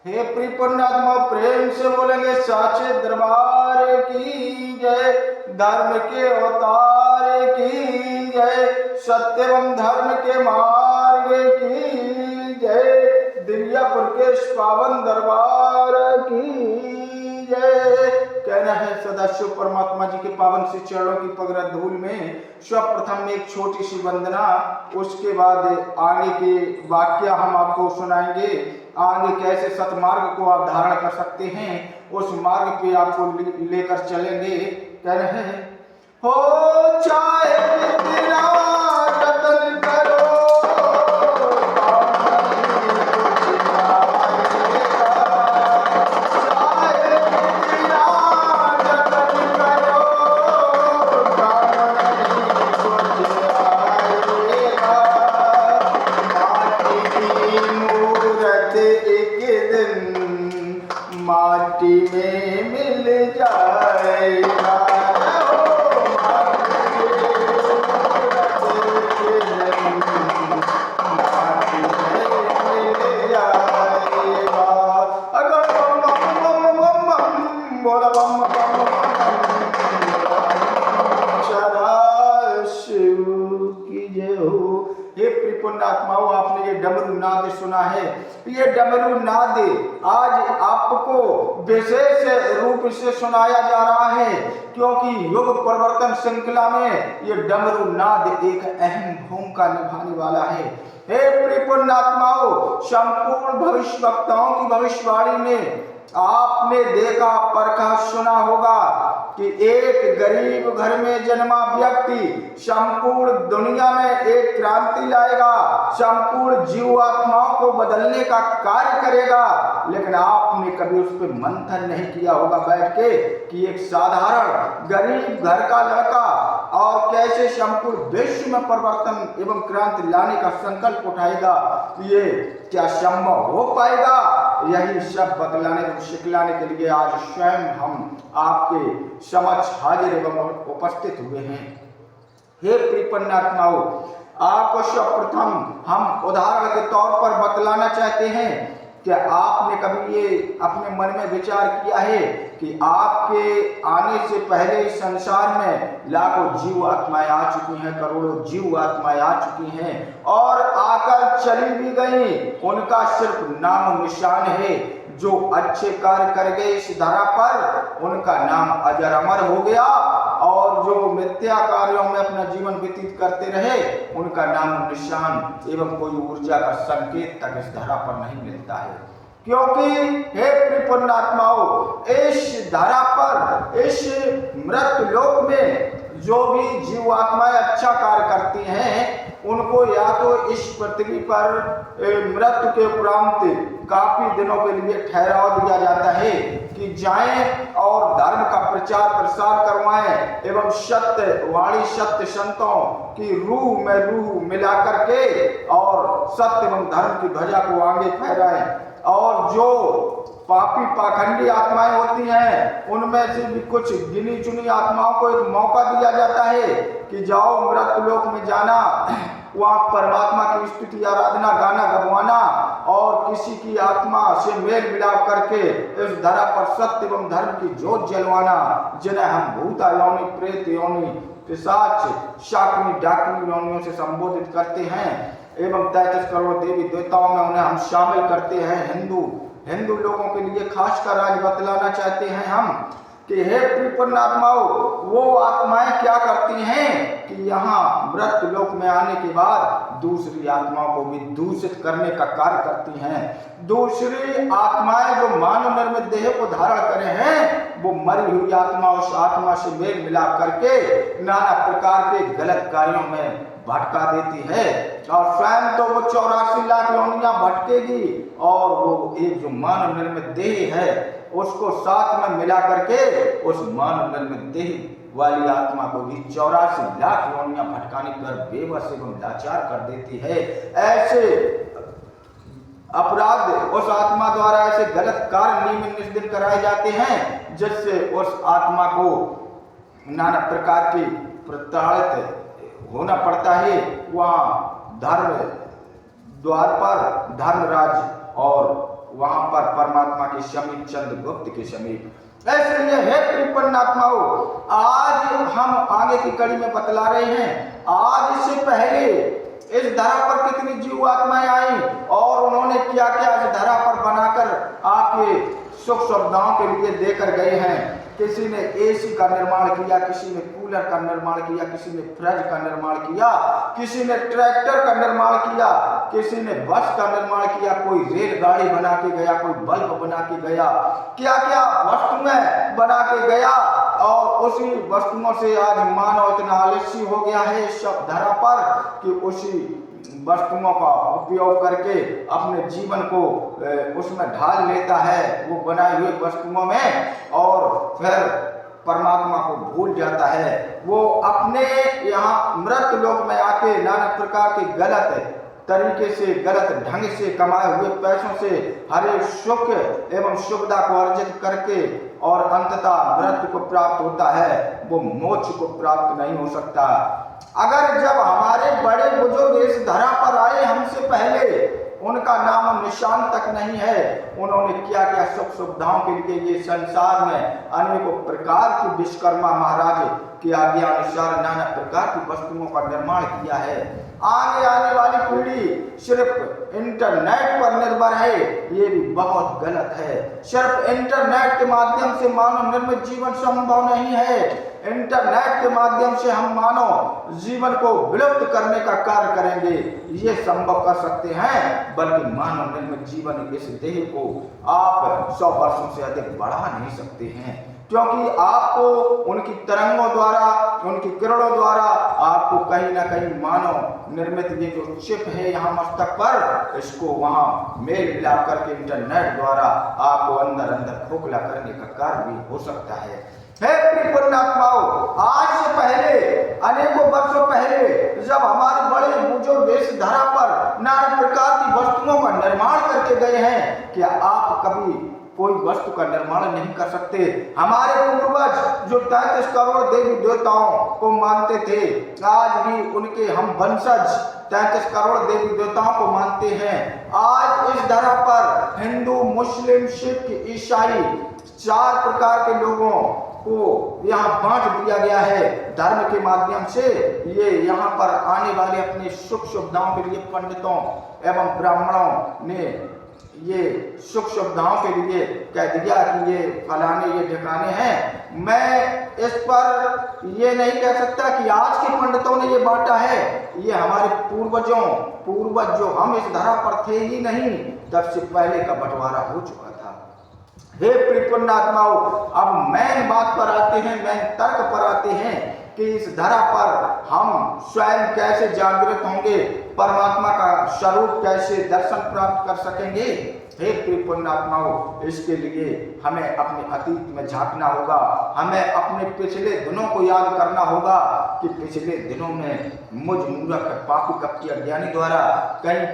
हे प्रिपुण्यात्मा प्रेम से बोलेंगे साचे दरबार की जय, धर्म के अवतार की जय, सत्य एवं धर्म के मार्ग की जय, दिव्यापुर के पावन दरबार की जय। कहना है सदाशिव परमात्मा जी के पावन से चरणों की पगड़ धूल में सर्वप्रथम एक छोटी सी वंदना, उसके बाद आगे के वाक्य हम आपको सुनाएंगे। आगे कैसे सतमार्ग को आप धारण कर सकते हैं उस मार्ग पे आपको लेकर चलेंगे। कह रहे हैं हो चाहे कितना जतन करो, माटी में मिल जाएगा। आत्माओं, आपने ये डमरू नाद सुना है। ये डमरू नाद आज आपको विशेष रूप से सुनाया जा रहा है, क्योंकि युग परिवर्तन श्रृंखला में ये डमरू नाद एक अहम भूमिका निभाने वाला है। हे प्रिय आत्माओं, संपूर्ण भविष्य वक्ताओं की भविष्यवाणी में आपने देखा परखा सुना होगा कि एक गरीब घर में जन्मा व्यक्ति संपूर्ण दुनिया में एक क्रांति लाएगा, संपूर्ण जीव आत्माओं को बदलने का कार्य करेगा। लेकिन आपने कभी उस पर मंथन नहीं किया होगा बैठ के कि एक साधारण गरीब घर का लड़का और कैसे संपूर्ण विश्व में परिवर्तन एवं क्रांति लाने का संकल्प उठाएगा। ये क्या संभव हो पाएगा? यही सब बदलाने और सिखलाने के लिए आज स्वयं हम आपके समक्ष हाजिर एवं उपस्थित हुए हैं। हे प्रिय आत्माओं, आपको सर्वप्रथम हम उदाहरण के तौर पर बतलाना चाहते हैं कि आपने कभी ये अपने मन में विचार किया है कि आपके आने से पहले इस संसार में लाखों जीव आत्माएं आ चुकी हैं, करोड़ों जीव आत्माएं आ चुकी हैं और आकर चली भी गई। उनका सिर्फ नाम निशान है। जो अच्छे कार्य कर गए इस धरा पर उनका नाम अजर अमर हो गया, और जो मिथ्या कार्यों में अपना जीवन व्यतीत करते रहे उनका नाम निशान एवं कोई ऊर्जा का संकेत तक इस धरा पर नहीं मिलता है। क्योंकि हे प्रिय आत्माओं, इस धरा पर इस मृत लोक में जो भी जीव आत्माएं अच्छा कार्य करती हैं उनको या तो इस पृथ्वी पर मृत्यु के उपरांत काफी दिनों के लिए ठहराव दिया जाता है कि जाएं और धर्म का प्रचार प्रसार करवाएं एवं सत्य वाणी सत्य संतों की रूह में रूह मिला करके और सत्य एवं धर्म की ध्वजा को आगे फहराएं। और जो पापी पाखंडी आत्माएं होती हैं उनमें से भी कुछ गिनी चुनी आत्माओं को एक मौका दिया जाता है कि जाओ मृत्यु लोक में जाना, वहाँ परमात्मा की स्तुति आराधना गाना गवाना और किसी की आत्मा से मेल मिलाप करके इस धरा पर सत्य एवं धर्म की जोत जलवाना, जिन्हें हम भूता योनि, प्रेत योनि, पिशाच, शाकिनी डाकिनी योनियों से संबोधित करते हैं एवं 33 करोड़ देवी देवताओं में उन्हें हम शामिल करते हैं। हिंदू लोगों के लिए खासकर आज बतलाना चाहते हैं हम कि हे प्रिय आत्माओं, वो आत्माएं क्या करती हैं कि यहाँ मृत्यु लोक में आने के बाद दूसरी आत्माओं को भी दूषित करने का कार्य करती हैं। दूसरी आत्माएं जो मानव निर्मित देह को धारण करे हैं वो मरी हुई आत्मा उस आत्मा से मेल मिलाप करके नाना प्रकार के गलत कार्यों में भटका देती है और स्वयं तो वो 84 लाख योनियां भटकेगी और वो एक जो मानव निर्मित देह है उसको साथ में मिला करके उस मानव निर्मित देह वाली आत्मा को भी 84 लाख योनियां भटकाने पर बेबस एवं लाचार कर देती है। ऐसे अपराध उस आत्मा द्वारा ऐसे गलत कार्य नियमित कराए जाते हैं जिससे उस आत्मा को नाना प्रकार की प्रताड़ित होना पड़ता है। वहाँ धर्म द्वार पर धर्मराज और वहाँ पर के समीप, चंद्रगुप्त के समीप। इसलिए हे कृपणात्माओं, आज हम आगे की कड़ी में बतला रहे हैं, आज इससे पहले इस धरा पर कितनी जीव आत्माएं आई और उन्होंने क्या क्या इस धरा पर बनाकर आपके सुख सुविधाओं के लिए देकर गए हैं। किसी ने एसी का निर्माण किया, किसी ने कूलर का निर्माण किया, किसी ने फ्रिज का निर्माण किया, किसी ने ट्रैक्टर का निर्माण किया, किसी ने बस का निर्माण किया, कोई रेलगाड़ी बना के गया, कोई बल्ब बना के गया, क्या क्या वस्तुएं बना के गया। और उसी वस्तुओं से आज मानव इतना आलसी हो गया है इस धरा पर कि उसी वस्तुओं का उपयोग करके अपने जीवन को उसमें ढाल लेता है, वो बनाए हुए वस्तुओं में, और फिर परमात्मा को भूल जाता है। वो अपने यहाँ मृत लोक में आके नाना प्रकार के गलत तरीके से, गलत ढंग से कमाए हुए पैसों से हरे सुख एवं सुविधा को अर्जित करके और अंततः मृत्यु को प्राप्त होता है, वो मोक्ष को प्राप्त नहीं हो सकता। अगर जब हमारे बड़े बुजुर्ग इस धरा पर आए हमसे पहले, उनका नाम निशान तक नहीं है, उन्होंने क्या क्या सुख सुविधाओं के लिए ये संसार में अनेकों प्रकार की विश्वकर्मा महाराज की आज्ञा अनुसार नाना प्रकार की वस्तुओं का निर्माण किया है। आगे आने वाली पीढ़ी सिर्फ इंटरनेट पर निर्भर है, ये भी बहुत गलत है। सिर्फ इंटरनेट के माध्यम से मानव निर्मित जीवन संभव नहीं है। इंटरनेट के माध्यम से हम मानव जीवन को विलुप्त करने का कार्य करेंगे, ये संभव कर सकते हैं, बल्कि मानव निर्मित जीवन इस देह को आप 100 वर्षों से अधिक बढ़ा नहीं सकते हैं, क्योंकि आपको उनकी तरंगों द्वारा, उनकी किरणों द्वारा आपको कहीं ना कहीं मानव निर्मित ये जो चिप है यहाँ मस्तक पर, इसको वहाँ मेल मिला करके इंटरनेट द्वारा आपको अंदर अंदर खोखला करने का कार्य भी हो सकता है। हे पुण्यात्माओं, आज से पहले, अनेकों वर्षों पहले जब हमारे बड़े बुजुर्ग इस धरा पर नाना प्रकार की वस्तुओं का निर्माण करके गए हैं, क्या आप कभी कोई वस्तु का निर्माण नहीं कर सकते? हमारे पूर्वज जो 33 करोड़ देवी देवताओं को मानते थे, आज भी उनके हम वंशज 33 करोड़ देवी देवताओं को मानते हैं। आज इस धरा पर हिंदू, मुस्लिम, सिख, ईसाई 4 प्रकार के लोगों को यहाँ बांट दिया गया है धर्म के माध्यम से। ये यहाँ पर आने वाले अपने सुख सुविधाओं के लिए पंडितों एवं ब्राह्मणों ने ये सुख सुविधाओं के लिए कह दिया कि ये फलाने, ये ठिकाने हैं। मैं इस पर ये नहीं कह सकता कि आज के पंडितों ने ये बांटा है, ये हमारे पूर्वज जो हम इस धरा पर थे ही नहीं, तब से पहले का बंटवारा हो चुका था। हे पुण्यात्माओं, अब मेन बात पर आते हैं, मेन तर्क पर आते हैं कि इस धरा पर हम स्वयं कैसे जागृत होंगे, परमात्मा का स्वरूप कैसे दर्शन प्राप्त कर सकेंगे। हे पुण्यात्माओं, इसके लिए हमें अपने अतीत में झांकना होगा, हमें अपने पिछले दिनों को याद करना होगा कि पिछले दिनों में मुझ मूर्ख पापी कपटी अज्ञानी द्वारा कहीं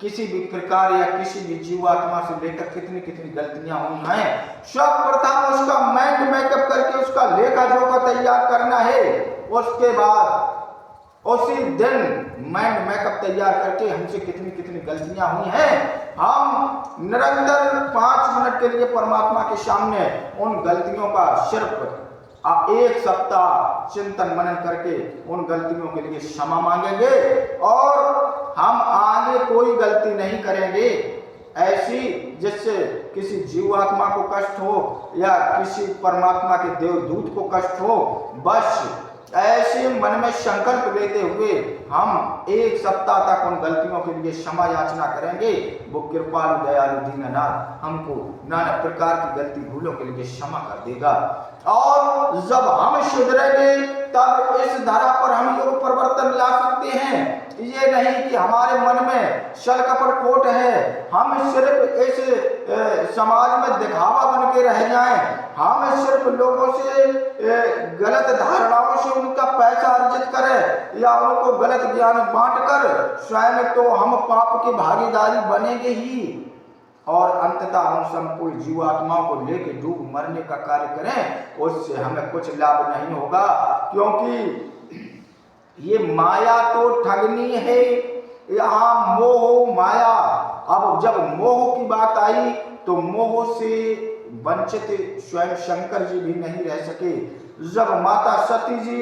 किसी भी प्रकार या किसी भी जीवात्मा से लेकर कितनी कितनी गलतियां हुई हैं। सर्वप्रथम उसका माइंड मेकअप करके उसका लेखा जोखा तैयार करना है। उसके बाद उसी दिन माइंड मेकअप तैयार करके हमसे कितनी कितनी गलतियां हुई हैं, हम निरंतर 5 मिनट के लिए परमात्मा के सामने उन गलतियों का सिर्फ 1 सप्ताह चिंतन मनन करके उन गलतियों के लिए क्षमा मांगेंगे और हम आगे कोई गलती नहीं करेंगे ऐसी जिससे किसी जीवात्मा को कष्ट हो या किसी परमात्मा के देवदूत को कष्ट हो। बस ऐसे मन में संकल्प लेते हुए हम 1 सप्ताह तक उन गलतियों के लिए क्षमा याचना करेंगे। वो कृपालु दयालु दीननाथ हमको नाना प्रकार की गलती भूलों के लिए क्षमा कर देगा। और जब हम सुधरेंगे तब इस धरा पर हम लोग परिवर्तन ला सकते हैं। ये नहीं कि हमारे मन में छल कपट खोट है, हम सिर्फ इस समाज में दिखावा बन के रह जाएं, हम सिर्फ लोगों से गलत धारणाओं से उनका पैसा अर्जित करें या उनको गलत ज्ञान बांटकर स्वयं तो हम पाप की भागीदारी बनेंगे ही और अंततः हम संपूर्ण जीवात्माओं को लेकर डूब मरने का कार्य करें, उससे हमें कुछ लाभ नहीं होगा। क्योंकि ये माया तो ठगनी है, यहाँ मोह माया। अब जब मोह की बात आई तो मोह से वंचित स्वयं शंकर जी भी नहीं रह सके। जब माता सती जी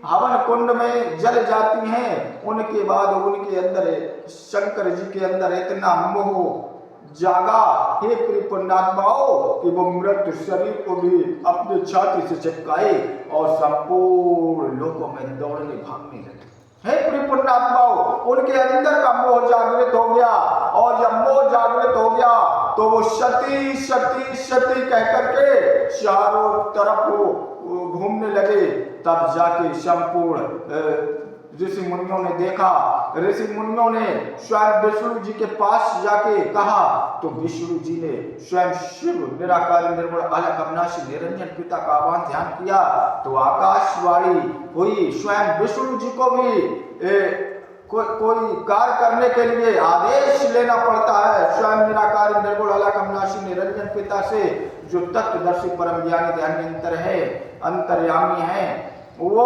हवन कुंड में जल जाती हैं, उनके बाद उनके अंदर शंकर जी के अंदर इतना मोह जागा, हे प्रिय पुण्यात्माओं, कि वो मृत शरीर को भी अपने छाती से चिपकाए और संपूर्ण लोकों में दौड़ने भागने लगे। हे प्रिय पुण्यात्माओं, उनके अंदर का मोह जागृत हो गया, और जब मोह जागृत हो गया तो वो सती सती सती कह करके चारों तरफ घूमने लगे। तब जाके संपूर्ण ऋषि मुनियों ने देखा, ऋषि मुनियों ने स्वयं विष्णु जी के पास जाके कहा, तो विष्णु जी ने स्वयं शिव निराकार निर्गुण अलग अविनाशी निरंजन पिता का आह्वान ध्यान किया, तो आकाशवाणी हुई। स्वयं विष्णु जी को भी कोई कार्य करने के लिए आदेश लेना पड़ता है स्वयं निराकार निर्गुण अलग अविनाशी निरंजन पिता से, जो तत्वदर्शी परम ज्ञानी ध्यान है, अंतर्यामी है। वो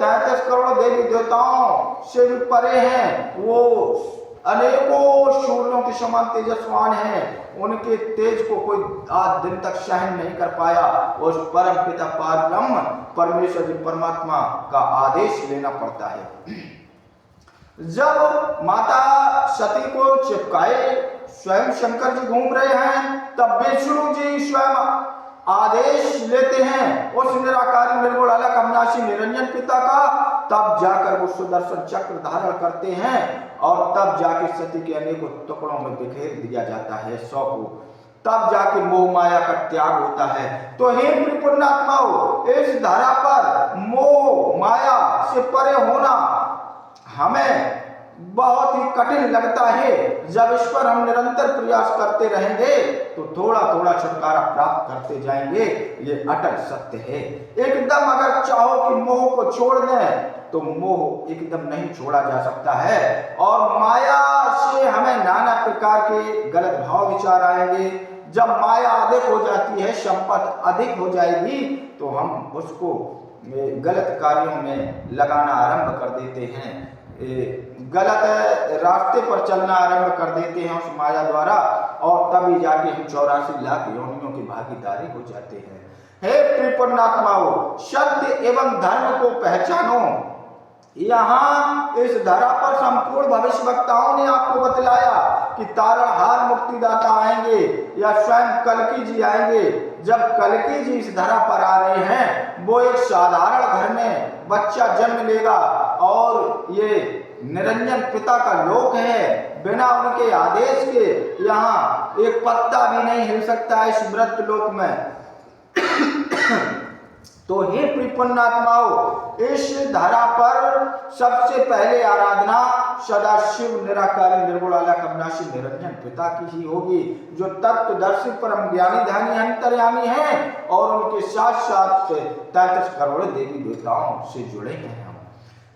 33 करोड़ देवी देवताओं से भी परे हैं, वो अनेकों सूर्यों के समान तेजस्वान हैं। उनके तेज को कोई आज दिन तक सहन नहीं कर पाया। उस परम पिता परब्रह्म परमेश्वर जी परमात्मा का आदेश लेना पड़ता है। जब माता सती को चिपकाए स्वयं शंकर जी घूम रहे हैं, तब विष्णु जी स्वयं आदेश लेते हैं उस निराकारी निर्गुण अलग अविनाशी निरंजन पिता का। तब जाकर वो सुदर्शन चक्र धारण करते हैं, और तब जाके सती के अनेकों टुकड़ों में बिखेर दिया जाता है 100 को। तब जाके मोह माया का त्याग होता है। तो हे प्रिय पुण्यात्माओं, इस धारा पर मोह माया से परे होना हमें बहुत ही कठिन लगता है। जब इस पर हम निरंतर प्रयास करते रहेंगे तो थोड़ा थोड़ा छुटकारा प्राप्त करते जाएंगे, ये अटल सत्य है। एकदम अगर चाहो कि मोह को छोड़ दें तो मोह एकदम नहीं छोड़ा जा सकता है, और माया से हमें नाना प्रकार के गलत भाव विचार आएंगे। जब माया अधिक हो जाती है, संपत्ति अधिक हो जाएगी, तो हम उसको गलत कार्यों में लगाना आरंभ कर देते हैं, गलत रास्ते पर चलना आरंभ कर देते हैं उस माया द्वारा, और तभी जाके हम 84 लाख योनियों की भागीदारी हो जाते हैं। हे प्रिय पुण्यात्माओं, सत्य एवं धर्म को पहचानो। यहाँ इस धरा पर संपूर्ण भविष्यवक्ताओं ने आपको बतलाया कि तारणहार मुक्तिदाता आएंगे या स्वयं कल्कि जी आएंगे। जब कल्कि जी इस धरा पर आ रहे हैं, वो एक साधारण घर में बच्चा जन्म लेगा, और ये निरंजन पिता का लोक है। बिना उनके आदेश के यहाँ एक पत्ता भी नहीं हिल सकता है इस मृत लोक में। तो हे प्रिय पुण्यात्माओं, इस धारा पर सबसे पहले आराधना सदाशिव निराकारी निर्गुण अलग अविनाशी निरंजन पिता की ही होगी, जो तत्वदर्शी परम ज्ञानी ध्यानी अंतर्यामी हैं, और उनके साथ साथ 33 करोड़ देवी देवताओं से जुड़े हैं।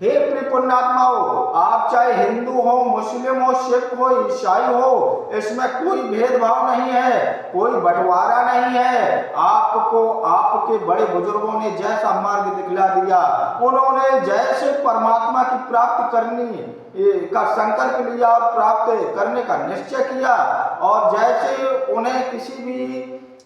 हे प्रिय पुण्यात्माओं, आप चाहे हिंदू हो, मुस्लिम हो, सिख हो, ईसाई हो, इसमें कोई भेदभाव नहीं है, कोई बंटवारा नहीं है। आपको आपके बड़े बुजुर्गों ने जैसा मार्ग दिखला दिया, उन्होंने जैसे परमात्मा की प्राप्ति करनी का संकल्प लिया और प्राप्त करने का निश्चय किया, और जैसे उन्हें किसी भी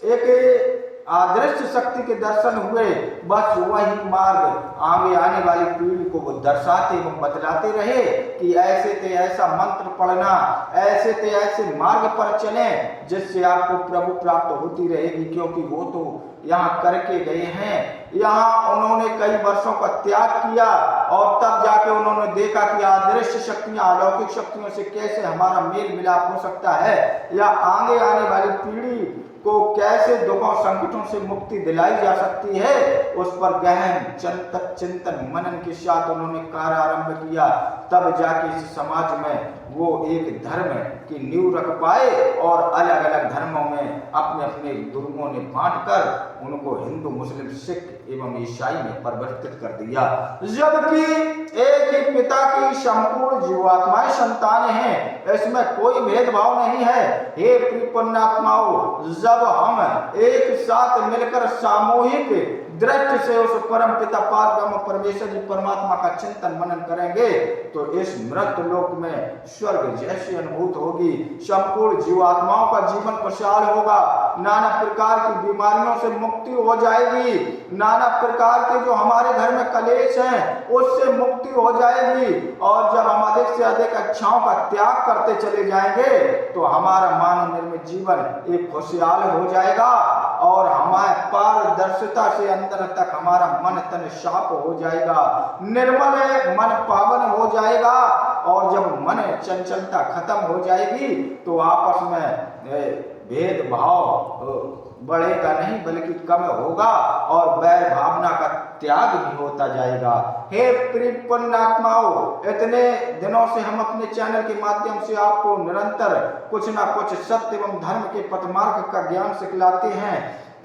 एक अदृश्य शक्ति के दर्शन हुए, बस वही मार्ग आगे आने वाली पीढ़ी को वो दर्शाते एवं बतलाते रहे कि ऐसे ते ऐसा मंत्र पढ़ना, ऐसे ते ऐसे मार्ग पर चलें, जिससे आपको प्रभु प्राप्त होती रहेगी। क्योंकि वो तो यहाँ करके गए हैं, यहाँ उन्होंने कई वर्षों का त्याग किया, और तब जाके उन्होंने देखा कि अदृश्य शक्तियाँ अलौकिक शक्तियों से कैसे हमारा मेल मिलाप हो सकता है, या आगे आने वाली पीढ़ी को कैसे दुखों संकटों से मुक्ति दिलाई जा सकती है। उस पर गहन चिंतन मनन के साथ उन्होंने कार्य आरंभ किया। तब जाके इस समाज में वो एक धर्म की नींव रख पाए, और अलग अलग धर्मों में अपने अपने गुरुओं ने बांटकर उनको हिंदू, मुस्लिम, सिख एवं ईसाई में परिवर्तित कर दिया। जबकि एक ही पिता की संपूर्ण जीवात्माएं संतान हैं, इसमें कोई भेदभाव नहीं है। हे प्रिय पुण्यात्माओं, जब हम एक साथ मिलकर सामूहिक दृष्टि से उस परम पिता पार ब्रह्म परमेश्वर जी परमात्मा का चिंतन मनन करेंगे तो इस मृत लोक में स्वर्ग जैसी अनुभूत होगी। संपूर्ण जीवात्माओं का जीवन खुशहाल होगा, नाना प्रकार की बीमारियों से मुक्ति हो जाएगी, नाना प्रकार के जो हमारे घर में कलेश हैं उससे मुक्ति हो जाएगी। और जब हम अधिक से अधिक इच्छाओं का त्याग करते चले जाएंगे तो हमारा मानव निर्मित जीवन एक खुशहाल हो जाएगा और हमारे पारदर्शिता से अंदर तक हमारा मन तन साफ हो जाएगा, निर्मल मन पावन हो जाएगा। और जब मन चंचलता खत्म हो जाएगी तो आपस में भेदभाव बढ़ेगा नहीं बल्कि कम होगा और वैर भावना का त्याग भी होता जाएगा। हे प्रिय पुण्यात्माओं, इतने दिनों से हम अपने चैनल के माध्यम से आपको निरंतर कुछ ना कुछ सत्य एवं धर्म के पथमार्ग का ज्ञान सिखलाते हैं।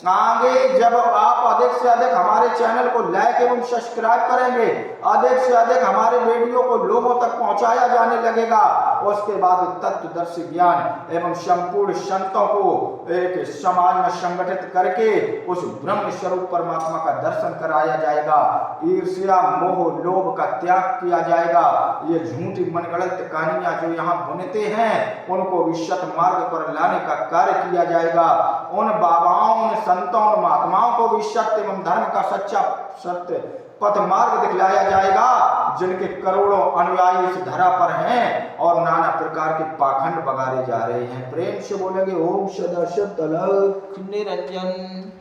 आगे जब आप अधिक से अधिक हमारे चैनल को लाइक एवं सब्सक्राइब करेंगे, अधिक से अधिक हमारे वीडियो को लोगों तक पहुंचाया जाने लगेगा, उसके बाद तत्वदर्शी ज्ञान एवं संपूर्ण संतों को एक समाज में संगठित करके उस ब्रह्म स्वरूप परमात्मा का दर्शन कराया जाएगा। ईर्ष्या मोह लोभ का त्याग किया जाएगा। ये झूठी मनगढ़ंत कहानियां जो यहाँ बुनते हैं उनको विशुद्ध मार्ग पर लाने का कार्य किया जाएगा। उन बाबाओं, उन संतों, उन महात्माओं को भी सत्य एवं धर्म का सच्चा सत्य पथ मार्ग दिखलाया जाएगा जिनके करोड़ों अनुयायी इस धरा पर हैं और नाना प्रकार के पाखंड बगारे जा रहे हैं। प्रेम से बोलेंगे ओम सदा सत अलख निरंजन।